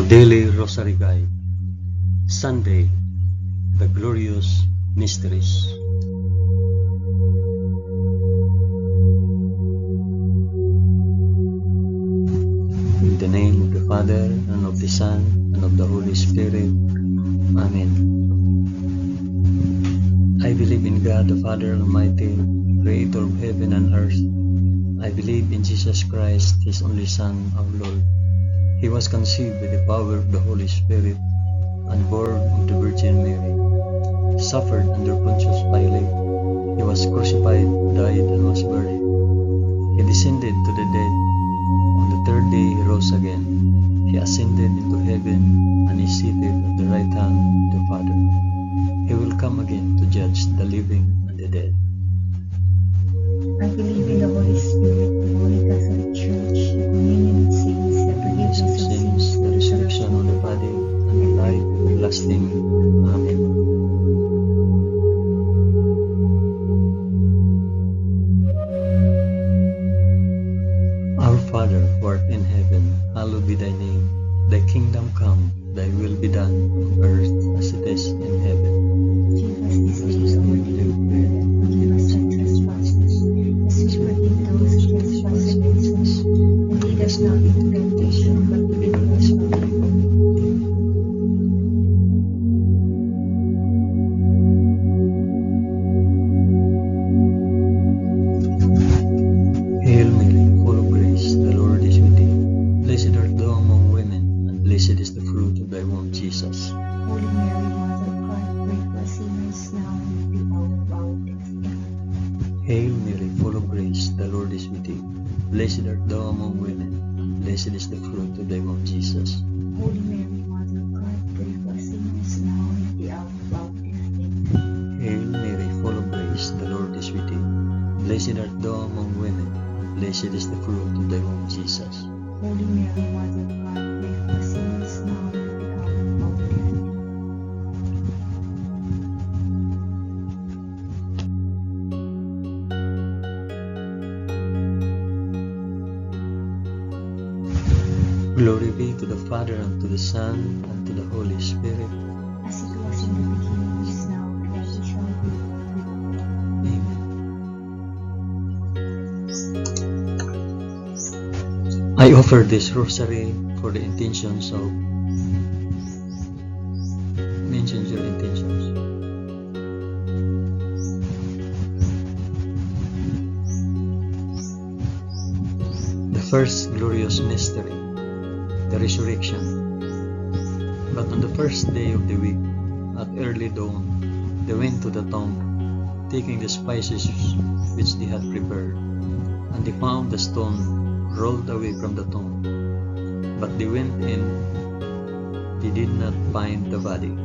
Daily Rosary Guide, Sunday, the Glorious Mysteries. In the name of the Father, and of the Son, and of the Holy Spirit. Amen. I believe in God the Father Almighty, creator of heaven and earth. I believe in Jesus Christ, His only Son, our Lord. He was conceived by the power of the Holy Spirit and born of the Virgin Mary. Suffered under Pontius Pilate. He was crucified, died, and was buried. He descended to the dead. On the third day He rose again. He ascended into heaven and is seated at the right hand of the Father. He will come again to judge the living and the dead. I believe in the Holy Spirit, the Holy Catholic Church, the communion of saints, the forgiveness of sins, the resurrection of the body, and the life everlasting. Amen. Our Father, who art in heaven, hallowed be thy name. Thy kingdom come, thy will be done on earth as it is in heaven. Give us this day our daily bread, and forgive us our trespasses, as we forgive those who trespass against us. And lead us not into temptation, but deliver us from evil. Hail Mary, full of grace, the Lord is with thee. Blessed art thou among women, and blessed is the fruit of thy womb, Jesus. Holy Mary, Mother of God, pray for us sinners now and at the hour of our death. Amen. Hail Mary, full of grace, the Lord is with thee. Blessed art thou among women, and blessed is the fruit of thy womb, Jesus. Holy Mary, Mother of God, pray for us sinners now and at the hour of our death. Amen. Hail Mary, full of grace, the Lord is with thee. Blessed art thou among women, and blessed is the fruit of thy womb, Jesus. Holy Mary, Mother of God, pray for us sinners now and at the hour of our death. Amen. Glory be to the Father, and to the Son, and to the Holy Spirit. As it was in the beginning, is now, and ever shall be, world without end. Amen. I offer this rosary for the intentions of mention your intentions. The first glorious mystery, the resurrection. But on the first day of the week, at early dawn, they went to the tomb, taking the spices which they had prepared, and they found the stone rolled away from the tomb. But they went in, they did not find the body.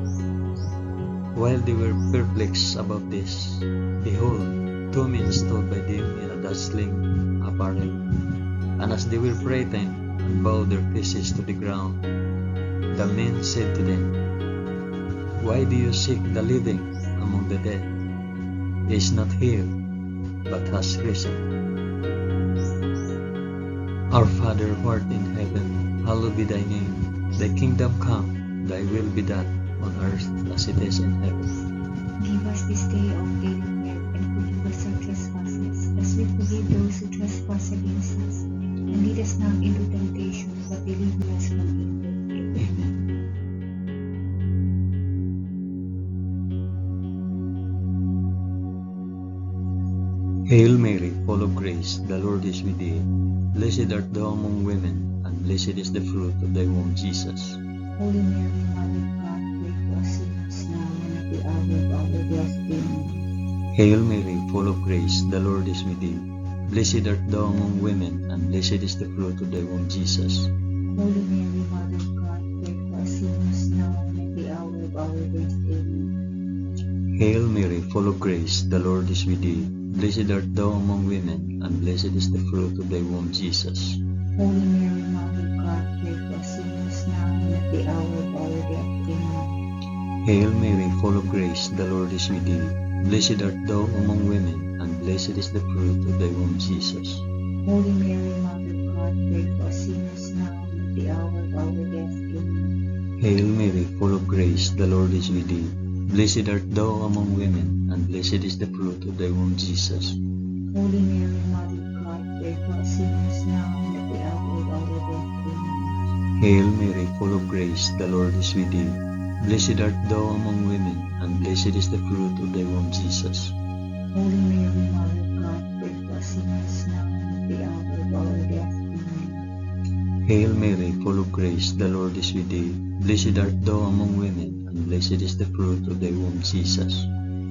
While they were perplexed about this, behold, two men stood by them in a dazzling apparel. And as they were frightened and bowed their faces to the ground, the men said to them, "Why do you seek the living among the dead? He is not here, but has risen. Our Father who art in heaven, hallowed be thy name. Thy kingdom come, thy will be done, on earth as it is in heaven. Give us this day our daily bread, and forgive us our trespasses, as we forgive those who trespass against us. And lead us not into temptation, but deliver us from evil. Amen. Amen. Hail Mary, full of grace, the Lord is with thee. Blessed art thou among women, and blessed is the fruit of thy womb, Jesus. Holy Mary, Mother of God, pray for us sinners now and at the hour of our death. Amen. Hail Mary, full of grace, the Lord is with thee. Blessed art thou among women, and blessed is the fruit of thy womb, Jesus. Holy Mary, Mother of God, pray for us sinners now and at the hour of our death. Amen. Hail Mary, full of grace, the Lord is with thee. Blessed art thou among women, and blessed is the fruit of thy womb, Jesus. Holy Mary, Mother of God, pray for us sinners now and at the hour of our death. Amen. Hail Mary, full of grace, the Lord is with thee. Blessed art thou among women, and blessed is the fruit of thy womb, Jesus. Holy Mary, Mother of God, pray for us sinners now and at the hour of our death. Amen. Hail Mary, full of grace, the Lord is with thee. Blessed art thou among women, and blessed is the fruit of thy womb, Jesus. Holy Mary, Mother of God, pray for us sinners now and at the hour of our death. Amen. Hail Mary, full of grace, the Lord is with thee. Blessed art thou among women, and blessed is the fruit of thy womb, Jesus. Holy Mary, Mother of God, pray for us sinners now and at the hour of our death. Amen. Hail Mary, full of grace, the Lord is with thee. Blessed art thou among women, and blessed is the fruit of thy womb, Jesus.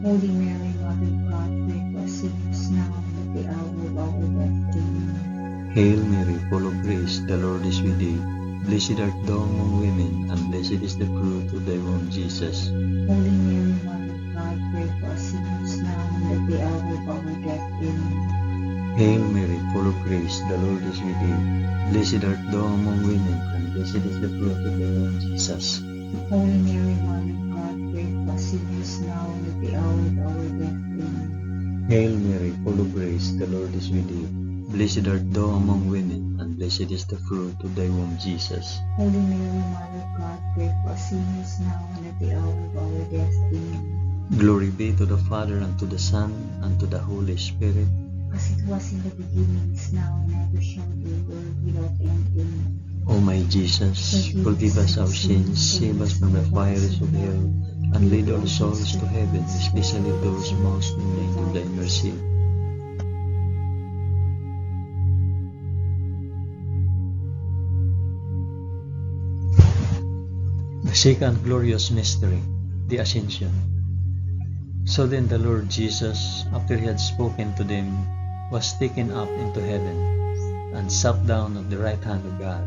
Holy Mary, Mother of God, pray for us sinners now and at the hour of our death. Amen. Hail Mary, full of grace, the Lord is with thee. Blessed art thou among women, and blessed is the fruit of thy womb, Jesus. Holy Mary, Mother of God, pray for us sinners now and at the hour of our death. Amen. Hail Mary, full of grace, the Lord is with thee. Blessed art thou among women, and blessed is the fruit of thy womb, Jesus. Holy Mary, Mother of God, pray for us sinners now and at the hour of our death. Amen. Hail Mary, full of grace, the Lord is with thee. Blessed art thou among women, and blessed is the fruit of thy womb, Jesus. Holy Mary, Mother of God, pray for us sinners now and at the hour of our death. Amen. Glory be to the Father, and to the Son, and to the Holy Spirit. As it was in the beginning, is now, and ever shall be, world without end. Amen. O my Jesus, forgive us our sins, save us from the fires of hell, and lead all souls to heaven, especially those most in need of thy mercy. The second glorious mystery, the Ascension. So then the Lord Jesus, after he had spoken to them, was taken up into heaven, and sat down at the right hand of God.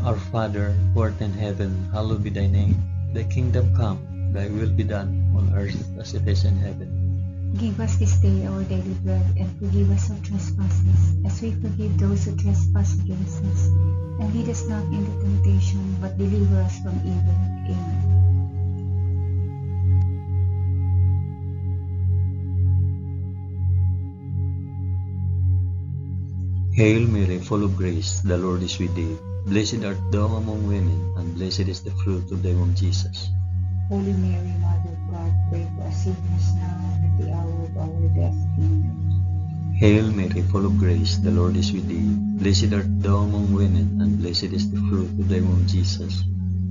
Our Father, who art in heaven, hallowed be thy name. Thy kingdom come, thy will be done, on earth as it is in heaven. Give us this day our daily bread, and forgive us our trespasses, as we forgive those who trespass against us. And lead us not into temptation, but deliver us from evil. Amen. Hail Mary, full of grace, the Lord is with thee. Blessed art thou among women, and blessed is the fruit of thy womb, Jesus. Holy Mary, Mother of God, pray for us sinners now and at the hour of our death. Amen. Hail Mary, full of grace, the Lord is with thee. Blessed art thou among women, and blessed is the fruit of thy womb, Jesus.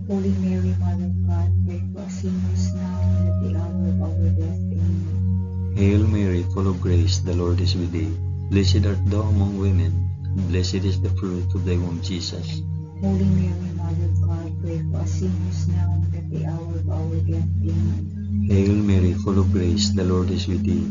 Holy Mary, Mother of God, pray for us sinners now and at the hour of our death. Amen. Hail Mary, full of grace, the Lord is with thee. Blessed art thou among women, and blessed is the fruit of thy womb, Jesus. Holy Mary, Mother of God, pray for us sinners now and at the hour of our death. Amen. Hail Mary, full of grace, the Lord is with thee.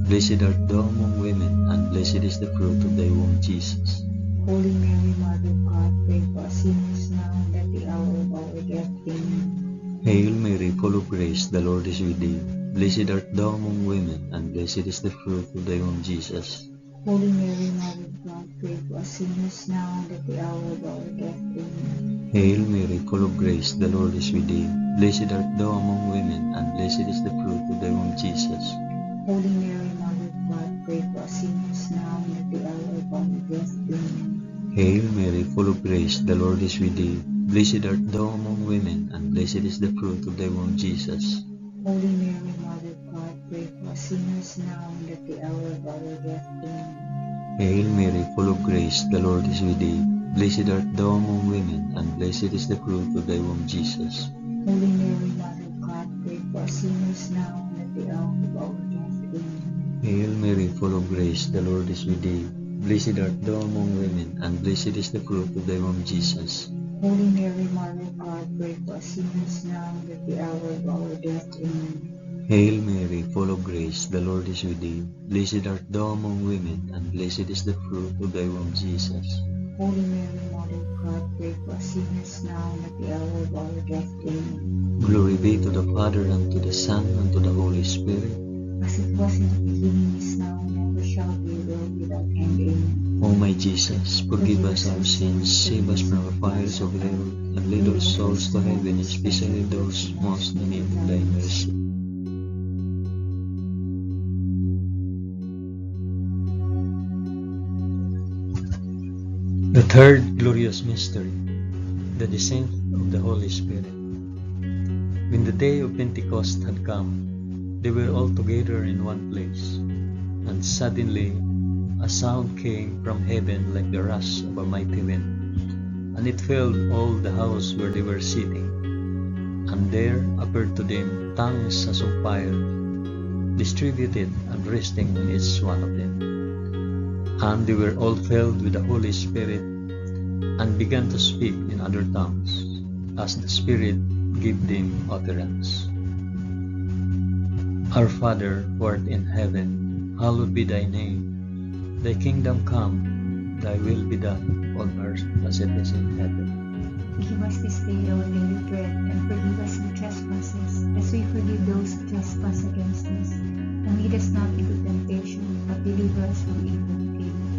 Blessed art thou among women, and blessed is the fruit of thy womb, Jesus. Holy Mary, Mother of God, pray for us sinners now and at the hour of our death. Amen. Hail Mary, full of grace, the Lord is with thee. Blessed art thou among women, and blessed is the fruit of thy womb, Jesus. Holy Mary, Mother of God, pray for us sinners now and at the hour of our death. Amen. Hail Mary, full of grace, the Lord is with thee. Blessed art thou among women, and blessed is the fruit of thy womb, Jesus. Holy Mary, Mother of God, pray for us sinners now and at the hour of our death. Amen. Hail Mary, full of grace, the Lord is with thee. Blessed art thou among women, and blessed is the fruit of thy womb, Jesus. Holy Mary, Mother of God, pray for us sinners now and at the hour of our death. Amen. Hail Mary, full of grace, the Lord is with thee. Blessed art thou among women, and blessed is the fruit of thy womb, Jesus. Holy Mary, Mother of God, pray for us sinners now and at the hour of our death. Amen. Hail Mary, full of grace, the Lord is with thee. Blessed art thou among women, and blessed is the fruit of thy womb, Jesus. Holy Mary, Mother of God, pray for us sinners now and at the hour of our death. Amen. Hail Mary, full of grace, the Lord is with thee. Blessed art thou among women, and blessed is the fruit of thy womb, Jesus. Holy Mary, Mother of God, pray for us sinners now and at the hour of our death. Amen. Glory be to the Father, and to the Son, and to the Holy Spirit. As it was in the beginning, is now, and ever shall be, world without end. Amen. O my Jesus, forgive us our sins, save us from the fires of hell, and lead all souls to heaven, especially those most in need of thy mercy. The third glorious mystery, the descent of the Holy Spirit. When the day of Pentecost had come, they were all together in one place, and suddenly a sound came from heaven like the rush of a mighty wind, and it filled all the house where they were sitting. And there appeared to them tongues as of fire, distributed and resting on each one of them. And they were all filled with the Holy Spirit, and began to speak in other tongues, as the Spirit gave them utterance. Our Father, who art in heaven, hallowed be thy name. Thy kingdom come, thy will be done on earth as it is in heaven. Give us this day our daily bread, and forgive us our trespasses, as we forgive those who trespass against us. And lead us not into temptation, but deliver us from evil. Amen.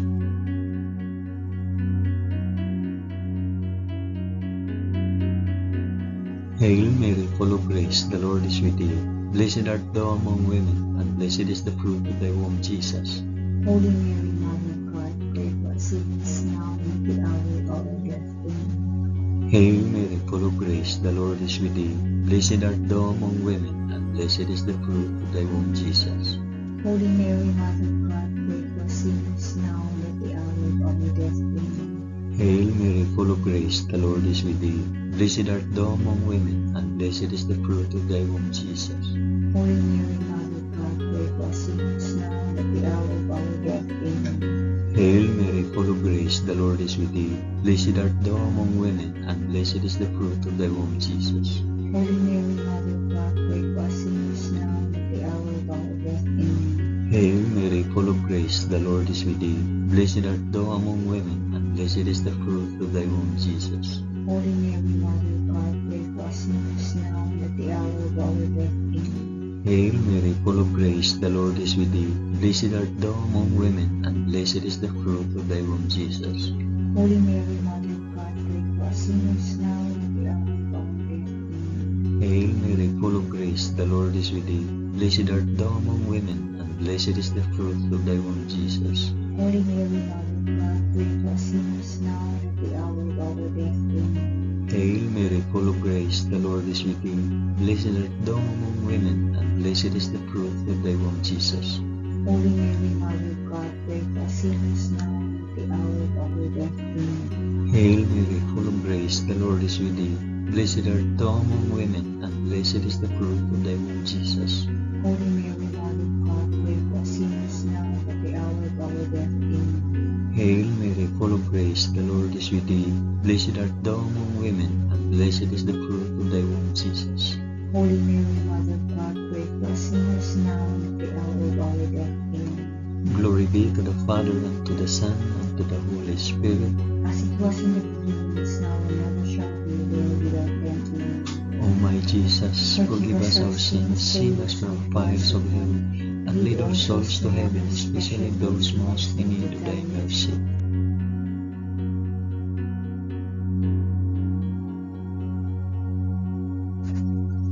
Hail Mary, full of grace, the Lord is with thee. Blessed art thou among women, and blessed is the fruit of thy womb, Jesus. Holy Mary, Mother of God, pray for us sinners now and at the hour of our death. Amen. Hail Mary, full of grace, the Lord is with thee. Blessed art thou among women, and blessed is the fruit of thy womb, Jesus. Holy Mary, Mother of God, pray for us sinners now and at the hour of our death. Amen. Hail Mary, full of grace, the Lord is with thee. Blessed art thou among women, and blessed is the fruit of thy womb, Jesus. Holy Mary, Mother of God, pray for us sinners now and at the hour of our death. Amen. Hail Mary, full of grace, the Lord is with thee. Blessed art thou among women, and blessed is the fruit of thy womb, Jesus. Holy Mary, Mother of God, pray for us sinners now and at the hour of our death. Amen. Hail Mary, full of grace, the Lord is with thee. Blessed art thou among women, and blessed is the fruit of thy womb, Jesus. Holy Mary, Mother of God, pray for us sinners now and at the hour of our death. Amen. Hail Mary, full of grace, the Lord is with thee. Blessed art thou among women, and blessed is the fruit of thy womb, Jesus. Holy Mary, Mother of God, pray for us sinners now and at the hour of our death. Amen. Hail Mary, full of grace, the Lord is with thee. Blessed art thou among women, and blessed is the fruit of thy womb, Jesus. Holy Mary, Mother of God, pray for us sinners now and at the hour of our death. Amen. Hail Mary, full of grace, the Lord is with thee. Blessed art thou among women, and blessed is the fruit of thy womb, Jesus. Holy Mary, Mother of God, pray for us sinners now and at the hour of our death. Amen. Hail Mary, full of grace, the Lord is with thee. Blessed art thou among women, and blessed is the fruit of thy womb, Jesus. Holy Mary, Mother of God, pray for us sinners now and at the hour of our death. Amen. Hail Mary, full of grace, the Lord is with thee. Blessed art thou among women, and blessed is the fruit of thy womb, Jesus. Holy Mary, Mother of God, pray for us sinners now and at the hour of our death. Amen. Glory be to the Father, and to the Son, and to the Holy Spirit. As it was in the beginning, is now, and ever shall be, world without end. Amen. O my Jesus, forgive us our sins, save us from the fires of hell, and lead all souls to heaven, especially those most in need of thy mercy.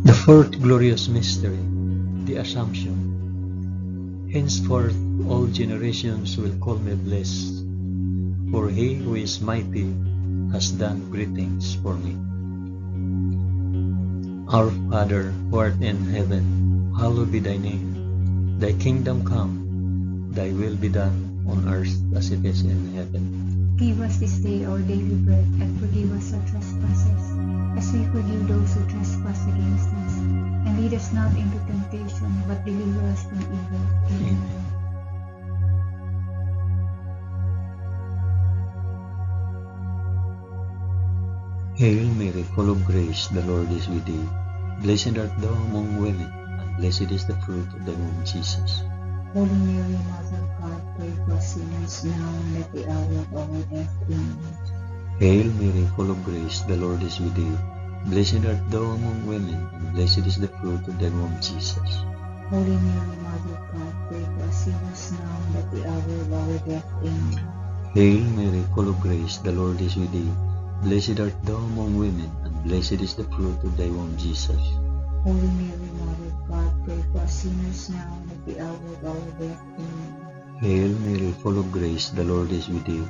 The fourth glorious mystery, the Assumption. Henceforth all generations will call me blessed, for he who is mighty has done great things for me. Our Father, who art in heaven, hallowed be thy name. Thy kingdom come, thy will be done on earth as it is in heaven. Give us this day our daily bread, and forgive us our trespasses, as we forgive those who trespass against us. And lead us not into temptation, but deliver us from evil. Amen. Amen. Hail Mary, full of grace, the Lord is with thee. Blessed art thou among women, and blessed is the fruit of thy womb, Jesus. Holy Mary, Mother of God, pray for us sinners now and at the hour of our death. Amen. Hail Mary, full of grace, the Lord is with thee. Blessed art thou among women, and blessed is the fruit of thy womb, Jesus. Holy Mary, Mother of God, pray for us sinners now and at the hour of our death. Amen. Hail Mary, full of grace, the Lord is with thee. Blessed art thou among women, and blessed is the fruit of thy womb, Jesus. Holy Mary, Mother of God, pray for us sinners now and at the hour of our death. Amen. Hail Mary, full of grace, the Lord is with thee.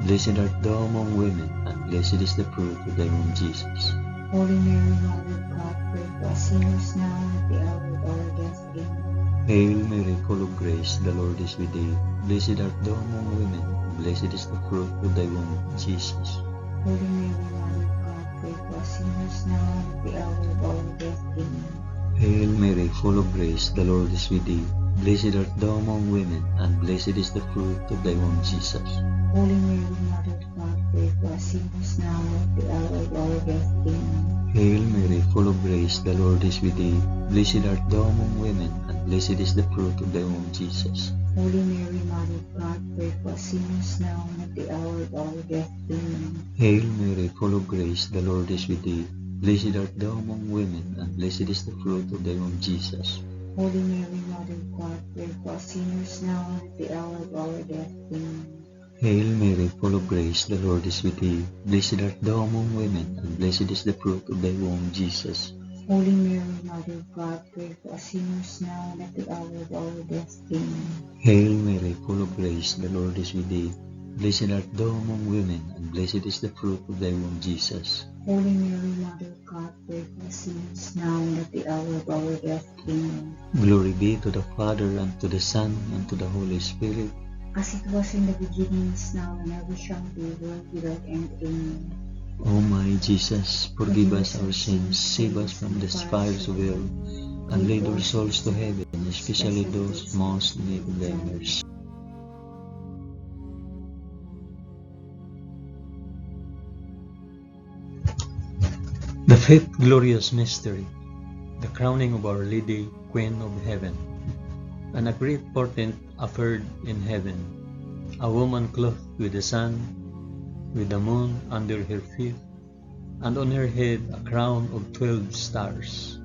Blessed art thou among women, and blessed is the fruit of thy womb, Jesus. Holy Mary, Mother of God, pray for us sinners now and at the hour of our death. Amen. Hail Mary, full of grace, the Lord is with thee. Blessed art thou among women, and blessed is the fruit of thy womb, Jesus. Holy Mary, Mother of God, pray for us sinners now and at the hour of our death. Amen. Hail Mary, full of grace, the Lord is with thee. Blessed art thou among women, and blessed is the fruit of thy womb, Jesus. Holy Mary, Mother of God, pray for us sinners now and at the hour of our death. Amen. Hail Mary, full of grace, the Lord is with thee. Blessed art thou among women, and blessed is the fruit of thy womb, Jesus. Holy Mary, Mother of God, pray for us sinners now and at the hour of our death. Amen. Hail Mary, full of grace, the Lord is with thee. Blessed art thou among women, and blessed is the fruit of thy womb, Jesus. Holy Mary, Mother of God, pray for us sinners now and at the hour of our death. Amen. Hail Mary, full of grace, the Lord is with thee. Blessed art thou among women, and blessed is the fruit of thy womb, Jesus. Holy Mary, Mother of God, pray for us sinners now and at the hour of our death. Amen. Hail Mary, full of grace, the Lord is with thee. Blessed art thou among women, and blessed is the fruit of thy womb, Jesus. Holy Mary, Mother of God, pray for us sinners now and at the hour of our death. Amen. Glory be to the Father, and to the Son, and to the Holy Spirit. As it was in the beginning, is now, and ever shall be, world without end. Amen. O my Jesus, forgive us our sins, save us from the fires of hell, and lead our souls to heaven, especially those most in need of thy mercy. The fifth glorious mystery, the crowning of Our Lady, Queen of Heaven. And a great portent appeared in heaven, a woman clothed with the sun, with the moon under her feet, and on her head a crown of 12 stars.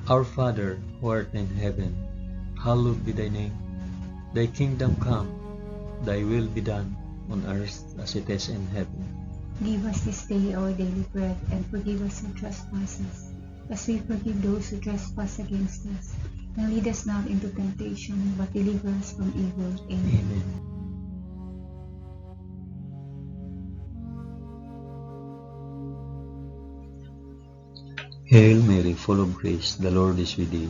Our Father, who art in heaven, hallowed be thy name. Thy kingdom come, thy will be done, on earth as it is in heaven. Give us this day our daily bread, and forgive us our trespasses, as we forgive those who trespass against us. And lead us not into temptation, but deliver us from evil. Amen. Amen. Hail Mary, full of grace, the Lord is with thee.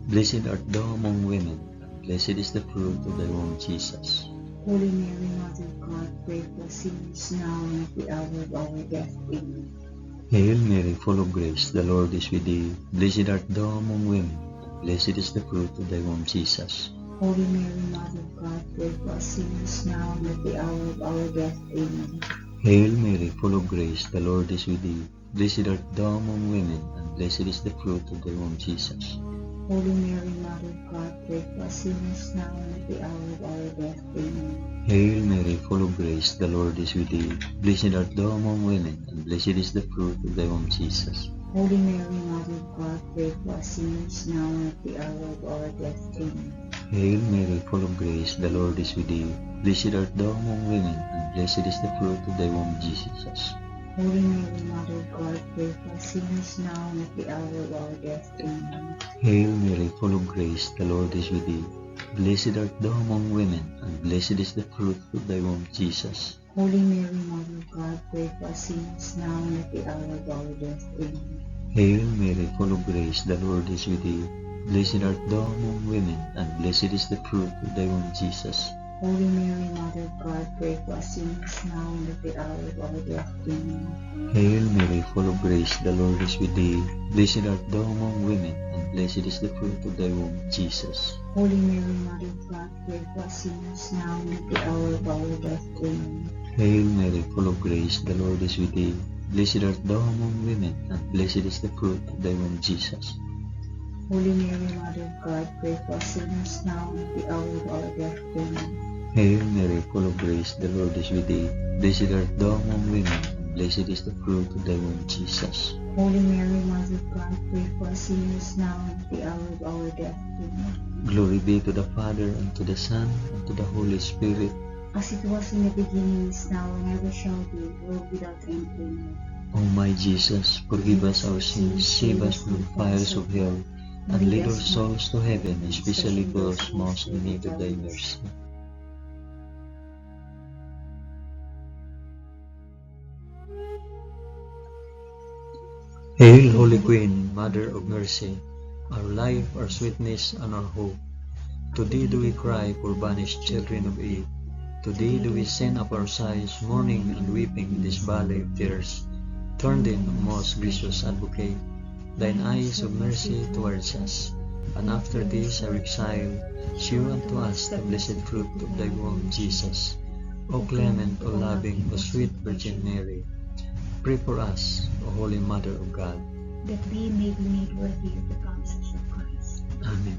Blessed art thou among women, and blessed is the fruit of thy womb, Jesus. Holy Mary, Mother of God, pray for us sinners now and at the hour of our death. Amen. Hail Mary, full of grace, the Lord is with thee. Blessed art thou among women, and blessed is the fruit of thy womb, Jesus. Holy Mary, Mother of God, pray for us sinners now and at the hour of our death. Amen. Hail Mary, full of grace, the Lord is with thee. Blessed art thou among women, and blessed is the fruit of thy womb, Jesus. Holy Mary, Mother of God, pray for us sinners now and at the hour of our death. Amen. Hail Mary, full of grace, the Lord is with thee. Blessed art thou among women, and blessed is the fruit of thy womb, Jesus. Holy Mary, Mother of God, pray for us sinners now and at the hour of our death. Amen. Hail Mary, full of grace, the Lord is with thee. Blessed art thou among women, and blessed is the fruit of thy womb, Jesus. Holy Mary, Mother of God, pray for us sinners now and at the hour of our death. Amen. Hail Mary, full of grace, the Lord is with thee. Blessed art thou among women, and blessed is the fruit of thy womb, Jesus. Holy Mary, Mother of God, pray for us sinners now and at the hour of our death. Amen. Hail Mary, full of grace, the Lord is with thee. Blessed art thou among women, and blessed is the fruit of thy womb, Jesus. Holy Mary, Mother of God, pray for us sinners now and at the hour of our death. Amen. Hail Mary, full of grace, the Lord is with thee. Blessed art thou among women, and blessed is the fruit of thy womb, Jesus. Holy Mary, Mother of God, pray for us sinners now and at the hour of our death. Amen. Hail Mary, full of grace, the Lord is with thee. Blessed art thou among women, and blessed is the fruit of thy womb, Jesus. Holy Mary, Mother of God, pray for us sinners now and at the hour of our death. Amen. Hail Mary, full of grace, the Lord is with thee. Blessed art thou among women, and blessed is the fruit of thy womb, Jesus. Holy Mary, Mother of God, pray for us sinners now and at the hour of our death. Amen. Glory be to the Father, and to the Son, and to the Holy Spirit. As it was in the beginning, is now, and ever shall be, world without end. Amen. O my Jesus, forgive us our sins, save us from the fires of hell, and lead our souls to heaven, especially those most in need of thy mercy. Hail, Holy Queen, Mother of Mercy, our life, our sweetness, and our hope. To thee do we cry, poor banished children of Eve. To thee do we send up our sighs, mourning and weeping in this valley of tears. Turn then, O most gracious Advocate, thine eyes of mercy towards us, and after this our exile, shew unto us the blessed fruit of thy womb, Jesus. O clement, O loving, O sweet Virgin Mary, pray for us, O Holy Mother of God. that we may be made worthy of the promises of Christ. Amen.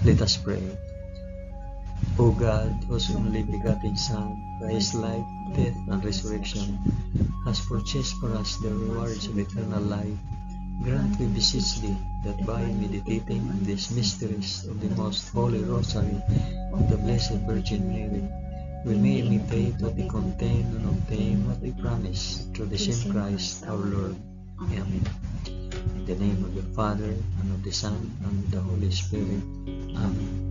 Let us pray. O God, whose only begotten Son, by his life, death, and resurrection, has purchased for us the rewards of eternal life, grant, we beseech thee, that by meditating on these mysteries of the most holy Rosary of the Blessed Virgin Mary, we may imitate what they contain and obtain what they promise, through the same Christ our Lord. Amen. In the name of the Father, and of the Son, and of the Holy Spirit. Amen.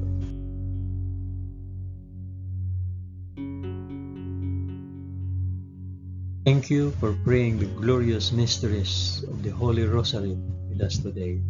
Thank you for praying the glorious mysteries of the Holy Rosary with us today.